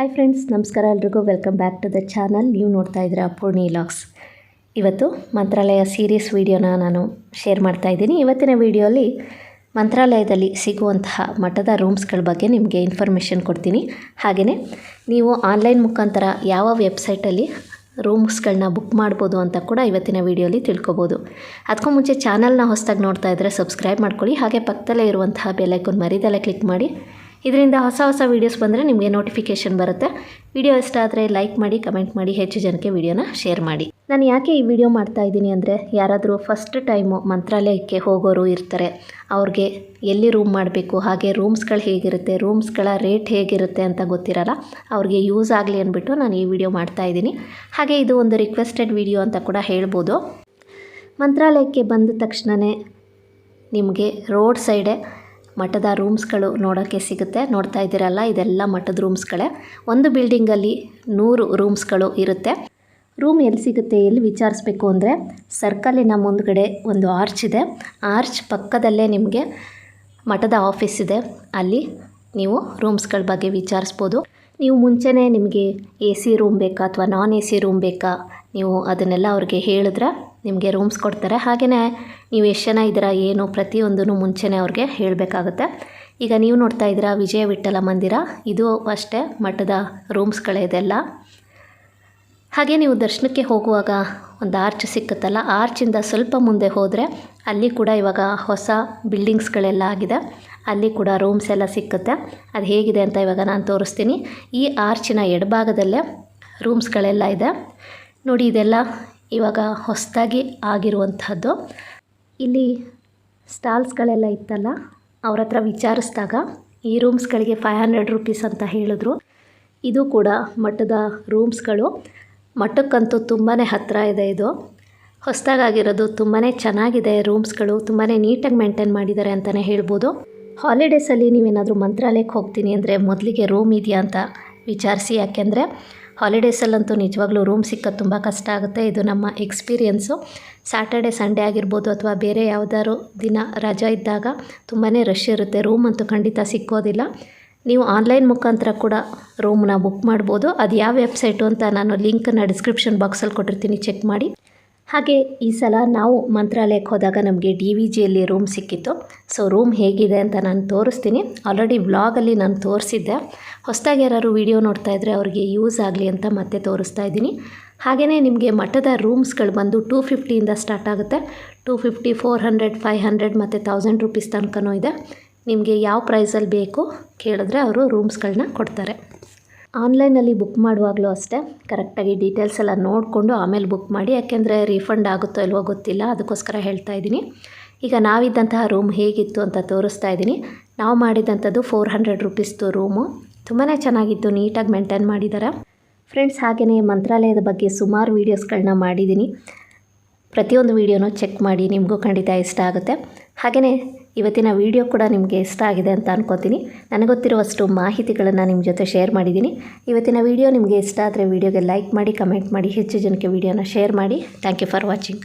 Hi friends, ನಮಸ್ಕಾರ ಎಲ್ರಿಗೂ. Welcome back to the channel. ನೀವು ನೋಡ್ತಾ ಇದ್ದೀರಾ ಪೂರ್ಣಿವ್ಲಾಗ್ಸ್. ಇವತ್ತು ಮಂತ್ರಾಲಯ ಸೀರೀಸ್ ವಿಡಿಯೋನ ನಾನು ಶೇರ್ ಮಾಡ್ತಾ ಇದ್ದೀನಿ. ಇವತ್ತಿನ ವಿಡಿಯೋಲಿ ಮಂತ್ರಾಲಯದಲ್ಲಿ ಸಿಗುವಂತಹ ಮಠದ ರೂಮ್ಸ್ಗಳ ಬಗ್ಗೆ ನಿಮಗೆ ಇನ್ಫಾರ್ಮೇಷನ್ ಕೊಡ್ತೀನಿ. ಹಾಗೆಯೇ ನೀವು ಆನ್ಲೈನ್ ಮುಖಾಂತರ ಯಾವ ವೆಬ್ಸೈಟಲ್ಲಿ ರೂಮ್ಸ್ಗಳನ್ನ ಬುಕ್ ಮಾಡ್ಬೋದು ಅಂತ ಕೂಡ ಇವತ್ತಿನ ವಿಡಿಯೋಲಿ ತಿಳ್ಕೊಬೋದು. ಅದಕ್ಕೂ ಮುಂಚೆ ಚಾನಲ್ನ ಹೊಸದಾಗಿ ನೋಡ್ತಾ ಇದ್ದರೆ ಸಬ್ಸ್ಕ್ರೈಬ್ ಮಾಡ್ಕೊಳ್ಳಿ. ಹಾಗೆ ಪಕ್ಕದಲ್ಲೇ ಇರುವಂತಹ ಬೆಲ್ ಐಕಾನ್ ಮರಿದಲ್ಲೇ ಕ್ಲಿಕ್ ಮಾಡಿ. ಇದರಿಂದ ಹೊಸ ವೀಡಿಯೋಸ್ ಬಂದರೆ ನಿಮಗೆ ನೋಟಿಫಿಕೇಷನ್ ಬರುತ್ತೆ. ವಿಡಿಯೋ ಇಷ್ಟ ಆದರೆ ಲೈಕ್ ಮಾಡಿ, ಕಮೆಂಟ್ ಮಾಡಿ, ಹೆಚ್ಚು ಜನಕ್ಕೆ ವಿಡಿಯೋನ ಶೇರ್ ಮಾಡಿ. ನಾನು ಯಾಕೆ ಈ ವಿಡಿಯೋ ಮಾಡ್ತಾ ಇದ್ದೀನಿ ಅಂದರೆ, ಯಾರಾದರೂ ಫಸ್ಟ್ ಟೈಮು ಮಂತ್ರಾಲಯಕ್ಕೆ ಹೋಗೋರು ಇರ್ತಾರೆ, ಅವ್ರಿಗೆ ಎಲ್ಲಿ ರೂಮ್ ಮಾಡಬೇಕು, ಹಾಗೆ ರೂಮ್ಸ್ಗಳು ಹೇಗಿರುತ್ತೆ, ರೂಮ್ಸ್ಗಳ ರೇಟ್ ಹೇಗಿರುತ್ತೆ ಅಂತ ಗೊತ್ತಿರಲ್ಲ. ಅವ್ರಿಗೆ ಯೂಸ್ ಆಗಲಿ ಅಂದ್ಬಿಟ್ಟು ನಾನು ಈ ವಿಡಿಯೋ ಮಾಡ್ತಾ ಇದ್ದೀನಿ. ಹಾಗೆ ಇದು ಒಂದು ರಿಕ್ವೆಸ್ಟೆಡ್ ವಿಡಿಯೋ ಅಂತ ಕೂಡ ಹೇಳ್ಬೋದು. ಮಂತ್ರಾಲಯಕ್ಕೆ ಬಂದ ತಕ್ಷಣವೇ ನಿಮಗೆ ರೋಡ್ ಸೈಡೇ ಮಠದ ರೂಮ್ಸ್ಗಳು ನೋಡೋಕ್ಕೆ ಸಿಗುತ್ತೆ. ನೋಡ್ತಾ ಇದ್ದೀರಲ್ಲ, ಇದೆಲ್ಲ ಮಠದ ರೂಮ್ಸ್ಗಳೇ. ಒಂದು ಬಿಲ್ಡಿಂಗಲ್ಲಿ 100 ರೂಮ್ಸ್ಗಳು ಇರುತ್ತೆ. ರೂಮ್ ಎಲ್ಲಿ ಸಿಗುತ್ತೆ, ಎಲ್ಲಿ ವಿಚಾರಿಸ್ಬೇಕು ಅಂದರೆ, ಸರ್ಕಲಿನ ಮುಂದ್ಗಡೆ ಒಂದು ಆರ್ಚ್ ಇದೆ. ಆರ್ಚ್ ಪಕ್ಕದಲ್ಲೇ ನಿಮಗೆ ಮಠದ ಆಫೀಸ್ ಇದೆ. ಅಲ್ಲಿ ನೀವು ರೂಮ್ಸ್ಗಳ ಬಗ್ಗೆ ವಿಚಾರಿಸ್ಬೋದು. ನೀವು ಮುಂಚೆನೇ ನಿಮಗೆ AC ರೂಮ್ ಬೇಕಾ ಅಥವಾ ನಾನ್ AC ರೂಮ್ ಬೇಕಾ, ನೀವು ಅದನ್ನೆಲ್ಲ ಅವ್ರಿಗೆ ಹೇಳಿದ್ರೆ ನಿಮಗೆ ರೂಮ್ಸ್ ಕೊಡ್ತಾರೆ. ಹಾಗೆಯೇ ನೀವು ಎಷ್ಟು ಜನ ಇದ್ದೀರಾ ಏನು ಪ್ರತಿಯೊಂದೂ ಮುಂಚೆನೇ ಅವ್ರಿಗೆ ಹೇಳಬೇಕಾಗುತ್ತೆ. ಈಗ ನೀವು ನೋಡ್ತಾ ಇದ್ದೀರಾ ವಿಜಯ ವಿಠಲ ಮಂದಿರ, ಇದು ಅಷ್ಟೇ ಮಠದ ರೂಮ್ಸ್ಗಳೇ ಇದೆಲ್ಲ. ಹಾಗೆ ನೀವು ದರ್ಶನಕ್ಕೆ ಹೋಗುವಾಗ ಒಂದು ಆರ್ಚ್ ಸಿಕ್ಕುತ್ತಲ್ಲ, ಆರ್ಚಿಂದ ಸ್ವಲ್ಪ ಮುಂದೆ ಹೋದರೆ ಅಲ್ಲಿ ಕೂಡ ಇವಾಗ ಹೊಸ ಬಿಲ್ಡಿಂಗ್ಸ್ಗಳೆಲ್ಲ ಆಗಿದೆ. ಅಲ್ಲಿ ಕೂಡ ರೂಮ್ಸ್ ಎಲ್ಲ ಸಿಕ್ಕುತ್ತೆ. ಅದು ಹೇಗಿದೆ ಅಂತ ಇವಾಗ ನಾನು ತೋರಿಸ್ತೀನಿ. ಈ ಆರ್ಚಿನ ಎಡಭಾಗದಲ್ಲೇ ರೂಮ್ಸ್ಗಳೆಲ್ಲ ಇದೆ ನೋಡಿ. ಇದೆಲ್ಲ ಇವಾಗ ಹೊಸದಾಗಿ ಆಗಿರುವಂಥದ್ದು. ಇಲ್ಲಿ ಸ್ಟಾಲ್ಸ್ಗಳೆಲ್ಲ ಇತ್ತಲ್ಲ, ಅವ್ರ ಹತ್ರ ವಿಚಾರಿಸಿದಾಗ ಈ ರೂಮ್ಸ್ಗಳಿಗೆ 500 ರೂಪೀಸ್ ಅಂತ ಹೇಳಿದ್ರು. ಇದು ಕೂಡ ಮಠದ ರೂಮ್ಸ್ಗಳು. ಮಠಕ್ಕಂತೂ ತುಂಬಾ ಹತ್ತಿರ ಇದೆ. ಇದು ಹೊಸದಾಗಿರೋದು, ತುಂಬಾ ಚೆನ್ನಾಗಿದೆ. ರೂಮ್ಸ್ಗಳು ತುಂಬಾ ನೀಟಾಗಿ ಮೇಂಟೈನ್ ಮಾಡಿದ್ದಾರೆ ಅಂತಲೇ ಹೇಳ್ಬೋದು. ಹಾಲಿಡೇಸಲ್ಲಿ ನೀವೇನಾದರೂ ಮಂತ್ರಾಲಯಕ್ಕೆ ಹೋಗ್ತೀನಿ ಅಂದರೆ ಮೊದಲಿಗೆ ರೂಮ್ ಇದೆಯಾ ಅಂತ ವಿಚಾರಿಸಿ. ಯಾಕೆಂದರೆ ಹಾಲಿಡೇಸಲ್ಲಂತೂ ನಿಜವಾಗ್ಲೂ ರೂಮ್ ಸಿಕ್ಕೋದು ತುಂಬ ಕಷ್ಟ ಆಗುತ್ತೆ. ಇದು ನಮ್ಮ ಎಕ್ಸ್ಪೀರಿಯೆನ್ಸು. ಸ್ಯಾಟರ್ಡೆ ಸಂಡೇ ಆಗಿರ್ಬೋದು ಅಥವಾ ಬೇರೆ ಯಾವುದಾದ್ರು ದಿನ ರಜಾ ಇದ್ದಾಗ ತುಂಬಾ ರಶ್ ಇರುತ್ತೆ. ರೂಮ್ ಅಂತೂ ಖಂಡಿತ ಸಿಕ್ಕೋದಿಲ್ಲ. ನೀವು ಆನ್ಲೈನ್ ಮುಖಾಂತರ ಕೂಡ ರೂಮ್ನ ಬುಕ್ ಮಾಡ್ಬೋದು. ಅದು ಯಾವ ವೆಬ್ಸೈಟು ಅಂತ ನಾನು ಲಿಂಕನ್ನು ಡಿಸ್ಕ್ರಿಪ್ಷನ್ ಬಾಕ್ಸಲ್ಲಿ ಕೊಟ್ಟಿರ್ತೀನಿ, ಚೆಕ್ ಮಾಡಿ. ಹಾಗೆ ಈ ಸಲ ನಾವು ಮಂತ್ರಾಲಯಕ್ಕೆ ಹೋದಾಗ ನಮಗೆ DVGಯಲ್ಲಿ ರೂಮ್ ಸಿಕ್ಕಿತ್ತು. ಸೊ ರೂಮ್ ಹೇಗಿದೆ ಅಂತ ನಾನು ತೋರಿಸ್ತೀನಿ. ಆಲ್ರೆಡಿ ವ್ಲಾಗಲ್ಲಿ ನಾನು ತೋರಿಸಿದ್ದೆ. ಹೊಸದಾಗಿ ಯಾರು ವಿಡಿಯೋ ನೋಡ್ತಾ ಇದ್ದರೆ ಅವ್ರಿಗೆ ಯೂಸ್ ಆಗಲಿ ಅಂತ ಮತ್ತೆ ತೋರಿಸ್ತಾ ಇದ್ದೀನಿ. ಹಾಗೆಯೇ ನಿಮಗೆ ಮಠದ ರೂಮ್ಸ್ಗಳು ಬಂದು 250ಇಂದ ಸ್ಟಾರ್ಟ್ ಆಗುತ್ತೆ. 250, 400, 500 ಮತ್ತು 1000 ರೂಪೀಸ್ ತನಕನೂ ಇದೆ. ನಿಮಗೆ ಯಾವ ಪ್ರೈಸಲ್ಲಿ ಬೇಕು ಕೇಳಿದ್ರೆ ಅವರು ರೂಮ್ಸ್ಗಳನ್ನ ಕೊಡ್ತಾರೆ. ಆನ್ಲೈನಲ್ಲಿ ಬುಕ್ ಮಾಡುವಾಗಲೂ ಅಷ್ಟೇ ಕರೆಕ್ಟಾಗಿ ಡೀಟೇಲ್ಸ್ ಎಲ್ಲ ನೋಡಿಕೊಂಡು ಆಮೇಲೆ ಬುಕ್ ಮಾಡಿ. ಯಾಕೆಂದರೆ ರೀಫಂಡ್ ಆಗುತ್ತೋ ಇಲ್ವೋ ಗೊತ್ತಿಲ್ಲ, ಅದಕ್ಕೋಸ್ಕರ ಹೇಳ್ತಾ ಇದ್ದೀನಿ. ಈಗ ನಾವಿದ್ದಂತಹ ರೂಮ್ ಹೇಗಿತ್ತು ಅಂತ ತೋರಿಸ್ತಾ ಇದ್ದೀನಿ. ನಾವು ಮಾಡಿದಂಥದ್ದು 400 ರೂಪೀಸ್ದು ರೂಮು. ತುಂಬಾ ಚೆನ್ನಾಗಿತ್ತು, ನೀಟಾಗಿ ಮೇಂಟೈನ್ ಮಾಡಿದ್ದಾರೆ ಫ್ರೆಂಡ್ಸ್. ಹಾಗೆಯೇ ಮಂತ್ರಾಲಯದ ಬಗ್ಗೆ ಸುಮಾರು ವೀಡಿಯೋಸ್ಗಳನ್ನ ಮಾಡಿದ್ದೀನಿ. ಪ್ರತಿಯೊಂದು ವೀಡಿಯೋನೂ ಚೆಕ್ ಮಾಡಿ, ನಿಮಗೂ ಖಂಡಿತ ಇಷ್ಟ ಆಗುತ್ತೆ. ಹಾಗೆಯೇ ಇವತ್ತಿನ ವಿಡಿಯೋ ಕೂಡ ನಿಮಗೆ ಇಷ್ಟ ಆಗಿದೆ ಅಂತ ಅನ್ಕೋತೀನಿ. ನನಗೊತ್ತಿರುವಷ್ಟು ಮಾಹಿತಿಗಳನ್ನು ನಿಮ್ಮ ಜೊತೆ ಶೇರ್ ಮಾಡಿದ್ದೀನಿ. ಇವತ್ತಿನ ವಿಡಿಯೋ ನಿಮಗೆ ಇಷ್ಟ ಆದರೆ ವಿಡಿಯೋಗೆ ಲೈಕ್ ಮಾಡಿ, ಕಮೆಂಟ್ ಮಾಡಿ, ಹೆಚ್ಚು ಜನಕ್ಕೆ ವಿಡಿಯೋನ ಶೇರ್ ಮಾಡಿ. Thank you for watching.